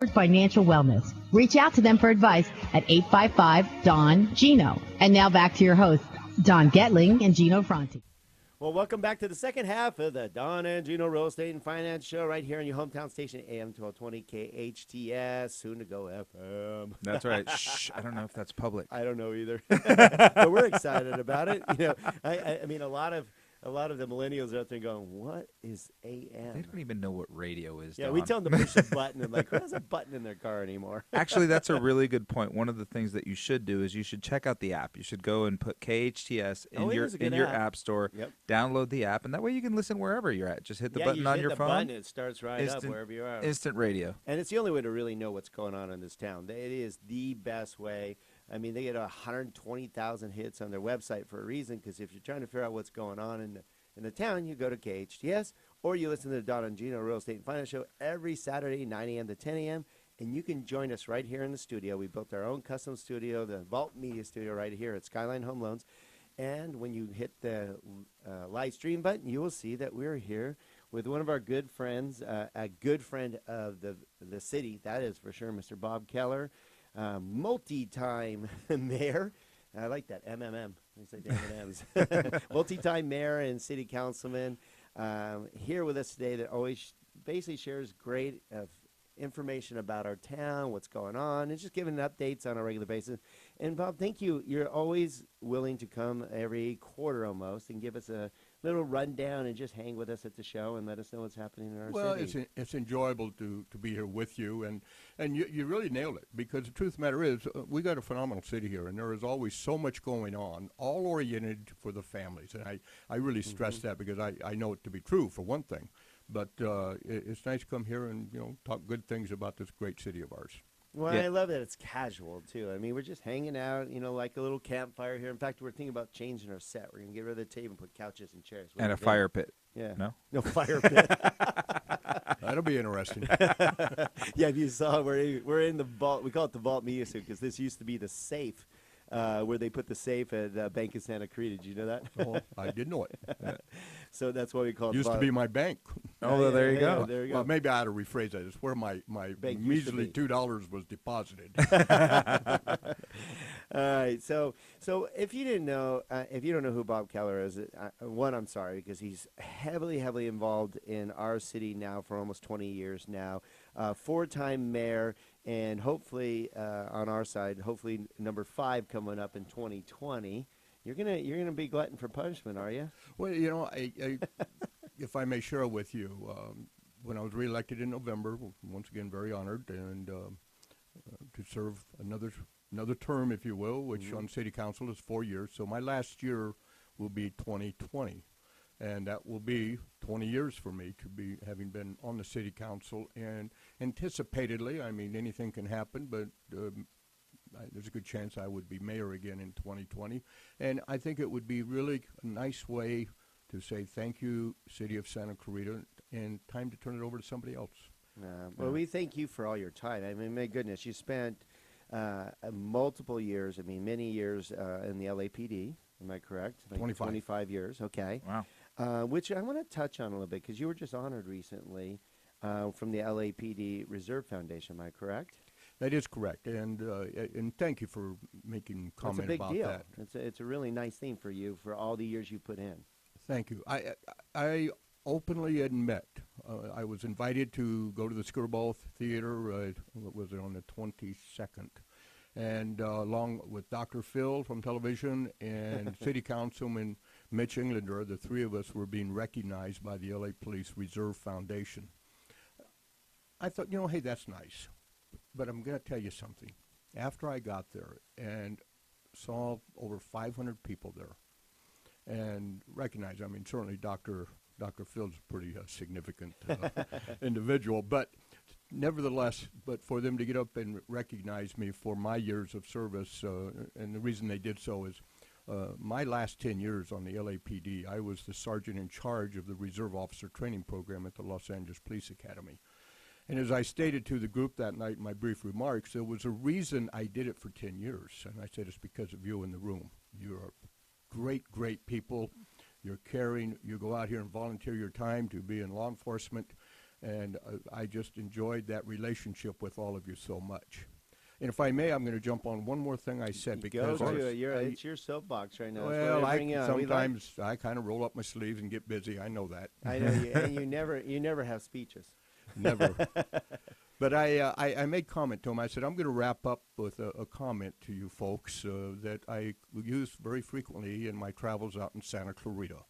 Financial wellness. Reach out to them for advice at 855-DON-GINO. And now back to your hosts, Don Getling and Gino Fronti. Well, welcome back to the second half of the Don and Gino Real Estate and Finance Show right here on your hometown station, AM 1220 KHTS, soon to go FM. That's right. Shh, I don't know if that's public. I don't know either, but we're excited about it. You know, I mean, a lot of the millennials are out there going, "What is AM?" They don't even know what radio is. Yeah, Don. we tell them to push a button, and like, who has a button in their car anymore? Actually, that's a really good point. One of the things that you should do is you should check out the app. You should go and put KHTS in your app store. Yep. Download the app, and that way you can listen wherever you're at. Just hit the button on your phone. Button, it starts right up wherever you are. Instant radio. And it's the only way to really know what's going on in this town. It is the best way. I mean, they get 120,000 hits on their website for a reason, because if you're trying to figure out what's going on in the town, you go to KHTS, or you listen to the Don and Gino Real Estate and Finance Show every Saturday, 9 a.m. to 10 a.m., and you can join us right here in the studio. We built our own custom studio, the Vault Media Studio right here at Skyline Home Loans. And when you hit the live stream button, you will see that we're here with one of our good friends, a good friend of the city, that is for sure, Mr. Bob Kellar, multi-time mayor. I like that, MMM. They say the M&Ms. Multi-time mayor and city councilman here with us today that always basically shares great information about our town, what's going on, and just giving updates on a regular basis. And Bob, thank you. You're always willing to come every quarter almost and give us a little rundown and just hang with us at the show and let us know what's happening in our city. Well, it's enjoyable to be here with you, and you really nailed it, because the truth of the matter is we got a phenomenal city here, and there is always so much going on, all oriented for the families. And I really stress that, because I know it to be true, for one thing. But it's nice to come here and, talk good things about this great city of ours. Well, yeah. I love that it's casual, too. I mean, we're just hanging out, like a little campfire here. In fact, we're thinking about changing our set. We're going to get rid of the table and put couches and chairs. And a fire pit. Yeah. No fire pit. That'll be interesting. Yeah, if you saw, we're in the vault. We call it the Vault Media Suite, because this used to be the safe. Where they put the safe at Bank of Santa Clarita. Did you know that? Oh, I did know it. So that's why we call it. Used to be my bank. Oh, well, there you go. There you go. Well, maybe I ought to rephrase that. It's where my measly $2 was deposited. All right. So if you didn't know, if you don't know who Bob Kellar is, one, I'm sorry, because he's heavily involved in our city now for almost 20 years now. 4-time mayor. And hopefully, on our side, hopefully number 5 coming up in 2020. You're gonna be glutton for punishment, are you? Well, I if I may share with you, when I was reelected in November, once again very honored, and to serve another term, if you will, which on city council is 4 years. So my last year will be 2020. And that will be 20 years for me to be having been on the city council. And anticipatedly, I mean, anything can happen, but there's a good chance I would be mayor again in 2020. And I think it would be really a nice way to say thank you, City of Santa Clarita, and time to turn it over to somebody else. Well, we thank you for all your time. I mean, my goodness, you spent multiple years, many years in the LAPD. Am I correct? 25 years, okay. Wow. Which I want to touch on a little bit, because you were just honored recently from the LAPD Reserve Foundation. Am I correct? That is correct, and thank you for making comment about that. It's a big deal. It's a really nice thing for you for all the years you put in. Thank you. I openly admit I was invited to go to the Skirball Theater. What was it, on the 22nd? And along with Dr. Phil from television and City Councilman Mitch Englander, the three of us were being recognized by the LA Police Reserve Foundation. I thought, hey, that's nice. But I'm going to tell you something. After I got there and saw over 500 people there and recognized, certainly Dr. Phil's a pretty significant individual, but nevertheless, but for them to get up and recognize me for my years of service, and the reason they did so is my last 10 years on the LAPD, I was the sergeant in charge of the Reserve Officer Training Program at the Los Angeles Police Academy. And as I stated to the group that night in my brief remarks, there was a reason I did it for 10 years. And I said, it's because of you in the room. You're great people. You're caring. You go out here and volunteer your time to be in law enforcement. And I just enjoyed that relationship with all of you so much. And if I may, I'm going to jump on one more thing I said because it's your soapbox right now. Well, sometimes I kind of roll up my sleeves and get busy. I know that. I know you, and you never have speeches. Never. But I made comment to him. I said, I'm going to wrap up with a comment to you folks that I use very frequently in my travels out in Santa Clarita.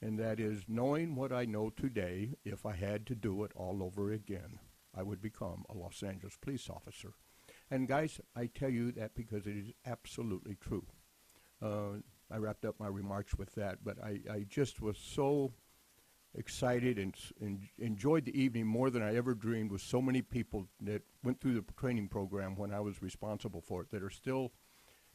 And that is, knowing what I know today, if I had to do it all over again, I would become a Los Angeles police officer. And guys, I tell you that because it is absolutely true. I wrapped up my remarks with that, but I just was so excited and enjoyed the evening more than I ever dreamed, with so many people that went through the training program when I was responsible for it that are still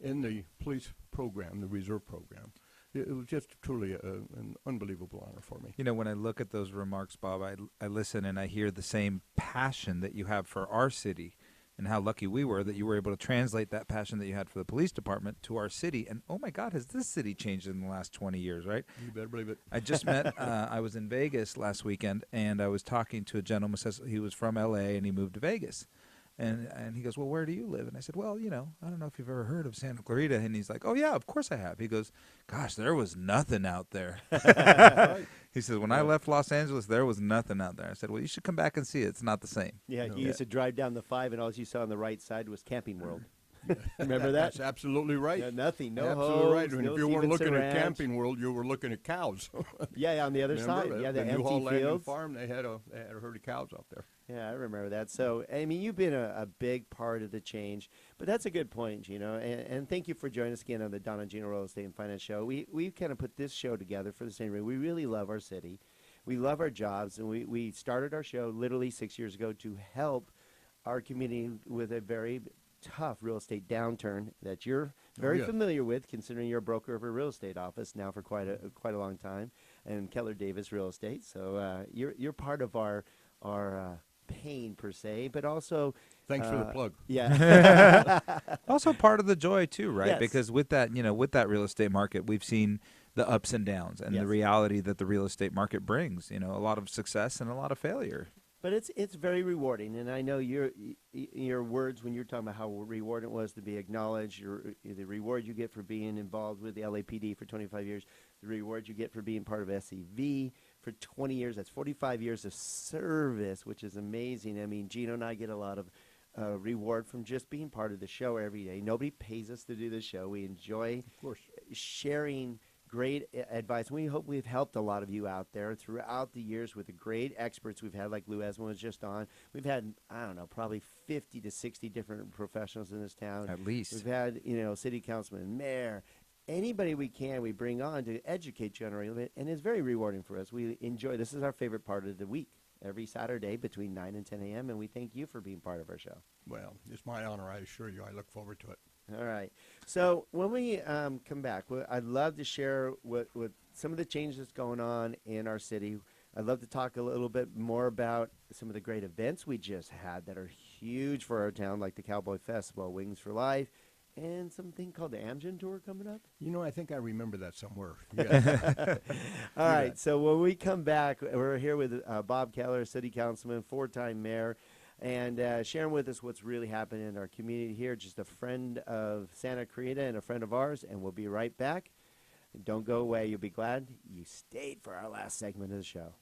in the police program, the reserve program. It was just truly an unbelievable honor for me. You know, when I look at those remarks, Bob, I listen and I hear the same passion that you have for our city, and how lucky we were that you were able to translate that passion that you had for the police department to our city. And, oh, my God, has this city changed in the last 20 years, right? You better believe it. I just met I was in Vegas last weekend, and I was talking to a gentleman who says he was from L.A. and he moved to Vegas. And he goes, well, where do you live? And I said, well, you know, I don't know if you've ever heard of Santa Clarita. And he's like, oh, yeah, of course I have. He goes, gosh, there was nothing out there. He says, when I left Los Angeles, there was nothing out there. I said, well, you should come back and see it. It's not the same. Yeah, you used to drive down the 5, and all you saw on the right side was Camping World. Remember that? That's absolutely right. Yeah, nothing, no absolutely homes, right. And no if you weren't looking Ranch. at Camping World, you were looking at cows. Yeah, on the other side. Yeah, the empty fields. Farm, they had a herd of cows out there. Yeah, I remember that. So, I mean, you've been a big part of the change, but that's a good point, Gino. And thank you for joining us again on the Don and Gino Real Estate and Finance Show. We kind of put this show together for the same reason. We really love our city. We love our jobs, and we started our show literally 6 years ago to help our community with a very tough real estate downturn that you're very familiar with, considering you're a broker of a real estate office now for quite a long time, and Kellar Davis Real Estate. So you're part of our pain per se, but also thanks for the plug. Yeah. Also part of the joy too, right? Yes. Because with that real estate market, we've seen the ups and downs and the reality that the real estate market brings. You know, a lot of success and a lot of failure. But it's very rewarding, and I know your words when you're talking about how rewarding it was to be acknowledged, the reward you get for being involved with the LAPD for 25 years, the reward you get for being part of SEV for 20 years. That's 45 years of service, which is amazing. I mean, Gino and I get a lot of reward from just being part of the show every day. Nobody pays us to do the show. We enjoy sharing great advice. We hope we've helped a lot of you out there throughout the years with the great experts we've had, like Lou Esmond was just on. We've had, I don't know, probably 50 to 60 different professionals in this town. At least. We've had, city councilman, mayor, anybody we bring on to educate you on a little bit, and it's very rewarding for us. We enjoy, this is our favorite part of the week, every Saturday between 9 and 10 a.m., and we thank you for being part of our show. Well, it's my honor, I assure you. I look forward to it. All right. So when we come back, I'd love to share what some of the changes that's going on in our city. I'd love to talk a little bit more about some of the great events we just had that are huge for our town, like the Cowboy Festival, Wings for Life, and something called the Amgen Tour coming up. You know, I think I remember that somewhere. Yeah. All right. So when we come back, we're here with Bob Kellar, city councilman, 4-time mayor, and sharing with us what's really happening in our community here. Just a friend of Santa Clarita and a friend of ours, and we'll be right back. Don't go away. You'll be glad you stayed for our last segment of the show.